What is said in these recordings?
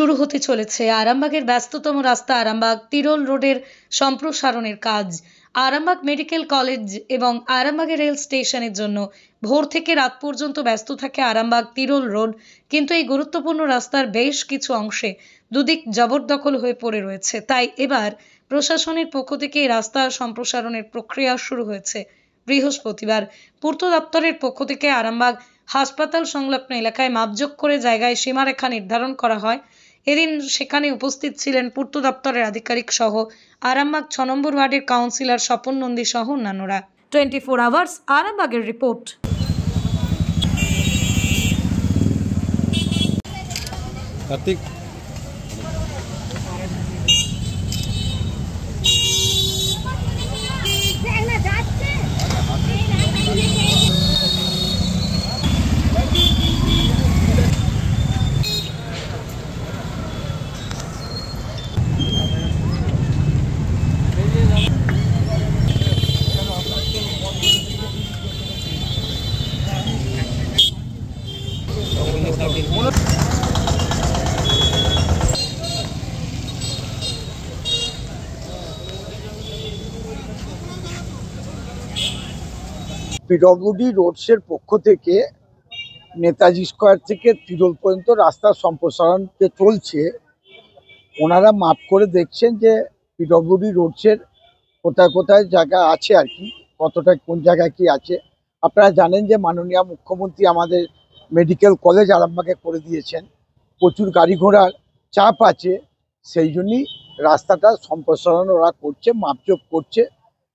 শুরু হতে চলেছে আরামবাগের ব্যস্ততম রাস্তা আরামবাগ তিরোল রোডের সম্প্রসারণের কাজ। আরামবাগ মেডিকেল কলেজ এবং আরামবাগের রেল স্টেশনের জন্য ভোর থেকে রাত পর্যন্ত ব্যস্ত থাকে আরামবাগ তিরোল রোড, কিন্তু এই গুরুত্বপূর্ণ রাস্তার বেশ কিছু অংশে দুদিক জবরদখল হয়ে পড়ে রয়েছে। তাই এবার প্রশাসনের পক্ষ থেকে এই রাস্তা সম্প্রসারণের প্রক্রিয়া শুরু হয়েছে। বৃহস্পতিবার পূর্ত দপ্তরের পক্ষ থেকে আরামবাগ হাসপাতাল সংলগ্ন এলাকায় মাপজোক করে জায়গায় সীমারেখা নির্ধারণ করা হয়। এদিন সেখানে উপস্থিত ছিলেন পূর্ত দপ্তরের আধিকারিক সহ আরামবাগ 6 নম্বর ওয়ার্ডের কাউন্সিলর স্বপন নন্দী সহ অন্যান্যরা। 24 আওয়ার্স আরামবাগের রিপোর্ট। কার্তিক পিডব্লিউডি রোডসের পক্ষ থেকে নেতাজি স্কোয়ার থেকে তিরোল পর্যন্ত রাস্তার সম্প্রসারণ যে চলছে, ওনারা মাপ করে দেখছেন যে পিডব্লিউডি রোডসের কোথায় কোথায় জায়গা আছে আর কি, কতটা কোন জায়গায় কি আছে। আপনারা জানেন যে মাননীয় মুখ্যমন্ত্রী আমাদের মেডিকেল কলেজ আরামবাগে করে দিয়েছেন, প্রচুর গাড়ি ঘোড়ার চাপ আছে, সেই জন্যই রাস্তাটা সম্প্রসারণ ওরা করছে, মাপজোপ করছে।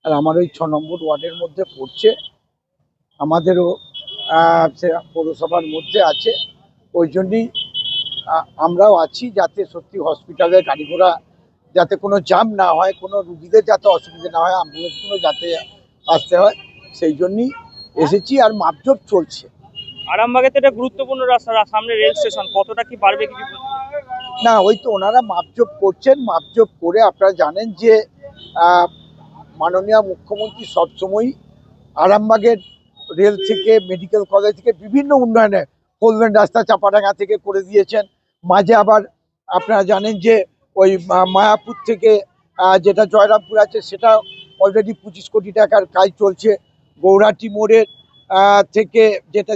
আর আমার ওই 6 নম্বর ওয়ার্ডের মধ্যে পড়ছে, আমাদেরও পৌরসভার মধ্যে আছে, ওই জন্যই আমরাও আছি যাতে সত্যি হসপিটালে গাড়ি ঘোড়া যাতে কোনো জ্যাম না হয়, কোনো রুগীদের যাতে অসুবিধা না হয়, অ্যাম্বুলেন্সগুলো যাতে আসতে হয়, সেই জন্যই এসেছি। আর মাপজোপ চলছে। আরামবাগে তো এটা গুরুত্বপূর্ণ রাস্তা, সামনে রেল স্টেশন, কতটা কি বাড়বে কিছু না, ওই তো ওনারা মাপজোপ করছেন। মাপজোপ করে আপনারা জানেন যে মাননীয় মুখ্যমন্ত্রী সবসময় আরামবাগের রেল থেকে মেডিকেল কলেজ থেকে বিভিন্ন উন্নয়নে কল্যাণ রাস্তা চাপাডাঙ্গা থেকে করে দিয়েছেন। মাঝে আবার আপনারা জানেন যে ওই মায়াপুর থেকে যেটা জয়রামপুর আছে সেটা অলরেডি 25 কোটি টাকার কাজ চলছে। গৌরাটি মোড়ের থেকে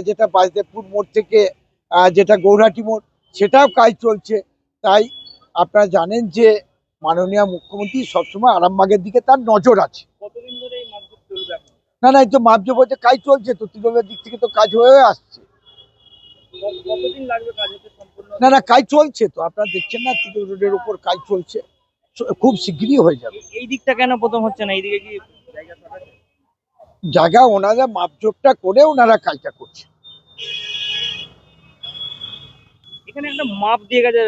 যেটা বাসদেবপুর মোড় থেকে যেটা গৌরাটি মোড়, সেটাও কাজ চলছে। তাই আপনারা জানেন যে মাননীয় মুখ্যমন্ত্রী সবসময় আরামবাগের দিকে তার নজর আছে। কতদিন ধরে এই মাপজোপ চলবে? না, এই তো মাপজোপ হচ্ছে, কাজ চলছে তো, তৃণমূলের দিক থেকে তো কাজ হয়ে আসছে। কতদিন লাগবে কাজ হতে সম্পূর্ণ? না, কাজ চলছে তো, আপনারা দেখছেন না, তিরোল রোডের উপর কাজ চলছে, খুব শিগগিরই হয়ে যাবে। এই দিকটা কেন প্রথম হচ্ছে না? এইদিকে কি জায়গা ওনারা মাপজোপটা করে ওনারা কাজটা করছে। এখানে একটা মাপ দিয়ে গেছে,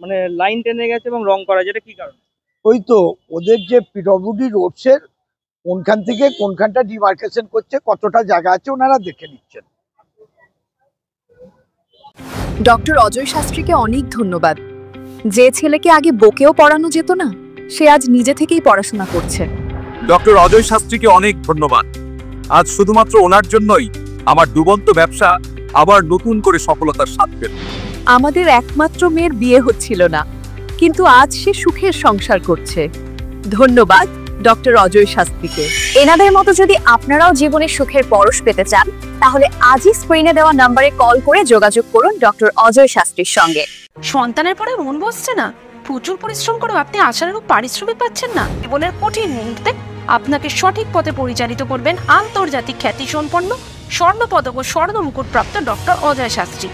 মানে লাইন টেনে গেছে এবং রং করা, যেটা কি কারণ? ওই তো ওদের যে পিডব্লিউডি রোডসের কোনখান থেকে কোনখানটা ডিমার্কেশন করছে, কতটা জায়গা আছে ওনারা দেখে নিচ্ছেন। ডক্টর অজয় শাস্ত্রীকে অনেক ধন্যবাদ। যে ছেলেকে আগে বকেও পড়ানো যেত না, সে আজ নিজে থেকেই পড়াশোনা করছে। ডক্টর অজয় শাস্ত্রীকে অনেক ধন্যবাদ। আজ শুধুমাত্র ওনার জন্যই আমার ডুবন্ত ব্যবসা আবার নতুন করে সফলতার স্বাদ পেল। আমাদের একমাত্র মেয়ের বিয়ে হচ্ছিল না, কিন্তু আজ সে সুখের সংসার করছে। ধন্যবাদ ডক্টর অজয় শাস্ত্রীকে। এনাদের মতো যদি আপনারাও জীবনে সুখের পরশ পেতে চান, তাহলে আজই স্ক্রিনে দেওয়া নম্বরে কল করে যোগাযোগ করুন ডক্টর অজয় শাস্ত্রীর সঙ্গে। সন্তানের পরে মন বসছে না, প্রচুর পরিশ্রম করেও আপনি আশানুরূপ পারিশ্রমিক পাচ্ছেন না, জীবনের কঠিন মুহূর্তে আপনাকে সঠিক পথে পরিচালিত করবেন আন্তর্জাতিক খ্যাতিসম্পন্ন স্বর্ণপদক ও স্বর্ণ মুকুট প্রাপ্ত ডক্টর অজয় শাস্ত্রী।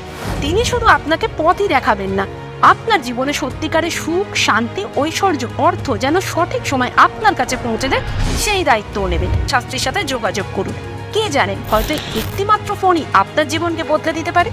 তিনি শুধু আপনাকে পথই দেখাবেন না, আপনার জীবনে সত্যিকারের সুখ, শান্তি, ঐশ্বর্য, অর্থ যেন সঠিক সময় আপনার কাছে পৌঁছে দেয়, সেই দায়িত্বও নেবেন। শাস্ত্রীর সাথে যোগাযোগ করুন। কে জানেন, হয়তো একটি মাত্র ফোনই আপনার জীবনকে বদলে দিতে পারে।